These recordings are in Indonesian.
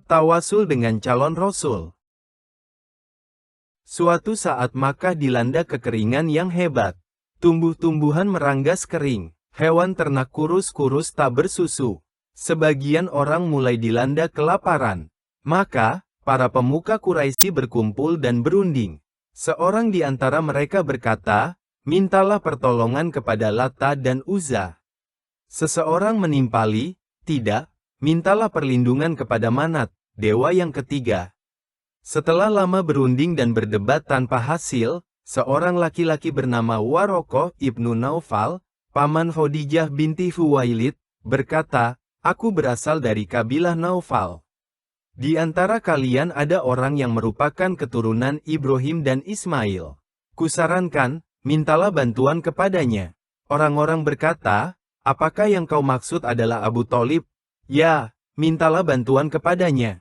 Tawasul dengan calon Rasul. Suatu saat Makkah dilanda kekeringan yang hebat. Tumbuh-tumbuhan meranggas kering, hewan ternak kurus-kurus tak bersusu. Sebagian orang mulai dilanda kelaparan. Maka, para pemuka Quraisy berkumpul dan berunding. Seorang di antara mereka berkata, "Mintalah pertolongan kepada Lata dan Uzza." Seseorang menimpali, "Tidak, mintalah perlindungan kepada Manat, dewa yang ketiga." Setelah lama berunding dan berdebat tanpa hasil, seorang laki-laki bernama Warokoh ibnu Naufal, paman Khadijah binti Khuwailid, berkata, "Aku berasal dari kabilah Naufal. Di antara kalian ada orang yang merupakan keturunan Ibrahim dan Ismail. Kusarankan, mintalah bantuan kepadanya." Orang-orang berkata, "Apakah yang kau maksud adalah Abu Thalib?" "Ya, mintalah bantuan kepadanya."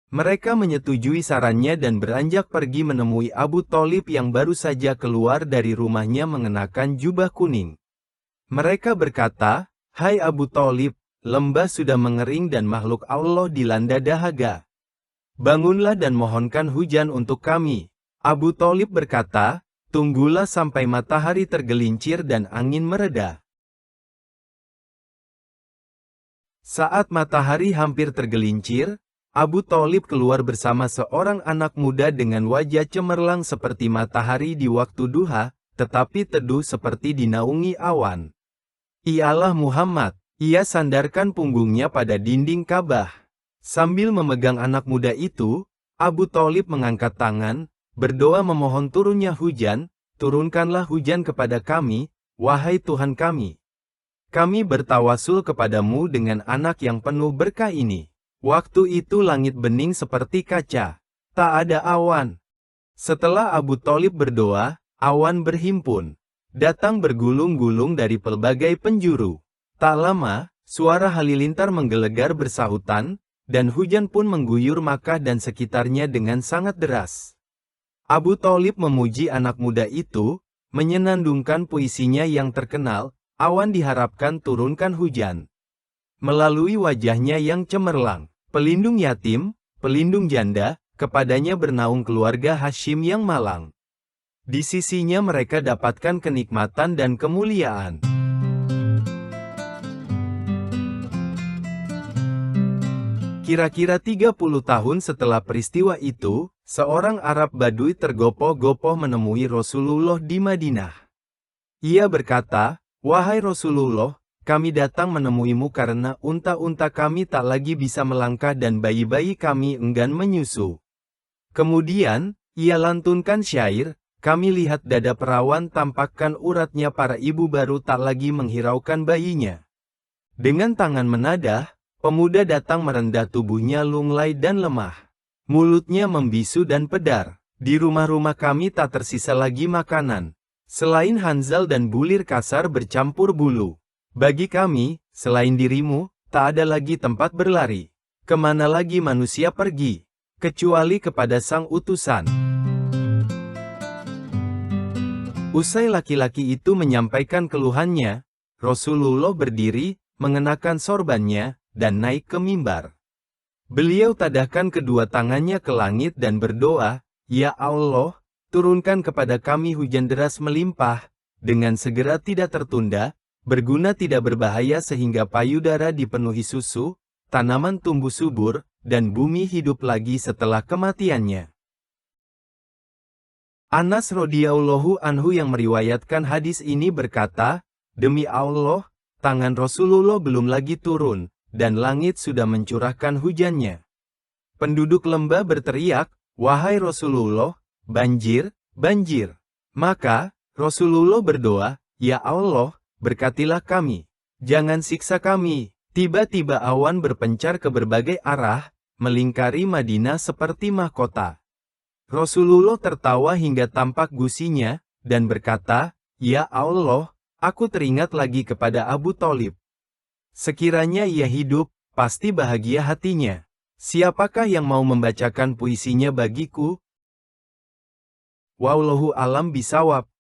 Mereka menyetujui sarannya dan beranjak pergi menemui Abu Thalib yang baru saja keluar dari rumahnya mengenakan jubah kuning. Mereka berkata, "Hai Abu Thalib, lembah sudah mengering dan makhluk Allah dilanda dahaga. Bangunlah dan mohonkan hujan untuk kami." Abu Thalib berkata, "Tunggulah sampai matahari tergelincir dan angin mereda." Saat matahari hampir tergelincir, Abu Thalib keluar bersama seorang anak muda dengan wajah cemerlang seperti matahari di waktu duha, tetapi teduh seperti dinaungi awan. "Ialah Muhammad." Ia sandarkan punggungnya pada dinding Ka'bah. Sambil memegang anak muda itu, Abu Thalib mengangkat tangan, berdoa memohon turunnya hujan. "Turunkanlah hujan kepada kami, wahai Tuhan kami. Kami bertawasul kepadamu dengan anak yang penuh berkah ini." Waktu itu langit bening seperti kaca. Tak ada awan. Setelah Abu Thalib berdoa, awan berhimpun. Datang bergulung-gulung dari pelbagai penjuru. Tak lama, suara halilintar menggelegar bersahutan, dan hujan pun mengguyur Makkah dan sekitarnya dengan sangat deras. Abu Thalib memuji anak muda itu, menyenandungkan puisinya yang terkenal, "Awan diharapkan turunkan hujan." Melalui wajahnya yang cemerlang, pelindung yatim, pelindung janda, kepadanya bernaung keluarga Hashim yang malang. Di sisinya mereka dapatkan kenikmatan dan kemuliaan. Kira-kira 30 tahun setelah peristiwa itu, seorang Arab Badui tergopoh-gopoh menemui Rasulullah di Madinah. Ia berkata, "Wahai Rasulullah, kami datang menemuimu karena unta-unta kami tak lagi bisa melangkah dan bayi-bayi kami enggan menyusu." Kemudian, ia lantunkan syair, "Kami lihat dada perawan tampakkan uratnya, para ibu baru tak lagi menghiraukan bayinya." Dengan tangan menadah, pemuda datang merendah tubuhnya lunglai dan lemah. Mulutnya membisu dan pedar. "Di rumah-rumah kami tak tersisa lagi makanan. Selain hanzal dan bulir kasar bercampur bulu. Bagi kami, selain dirimu, tak ada lagi tempat berlari. Kemana lagi manusia pergi? Kecuali kepada sang utusan." Usai laki-laki itu menyampaikan keluhannya, Rasulullah berdiri, mengenakan sorbannya, dan naik ke mimbar. Beliau tadahkan kedua tangannya ke langit dan berdoa, "Ya Allah, turunkan kepada kami hujan deras melimpah, dengan segera tidak tertunda, berguna tidak berbahaya sehingga payudara dipenuhi susu, tanaman tumbuh subur, dan bumi hidup lagi setelah kematiannya." Anas radhiyallahu anhu yang meriwayatkan hadis ini berkata, "Demi Allah, tangan Rasulullah belum lagi turun, dan langit sudah mencurahkan hujannya. Penduduk lembah berteriak, 'Wahai Rasulullah, banjir, banjir!' Maka, Rasulullah berdoa, 'Ya Allah, berkatilah kami. Jangan siksa kami.' Tiba-tiba awan berpencar ke berbagai arah, melingkari Madinah seperti mahkota. Rasulullah tertawa hingga tampak gusinya, dan berkata, 'Ya Allah, aku teringat lagi kepada Abu Thalib. Sekiranya ia hidup, pasti bahagia hatinya.' Siapakah yang mau membacakan puisinya bagiku? Wallahu alam bisawab.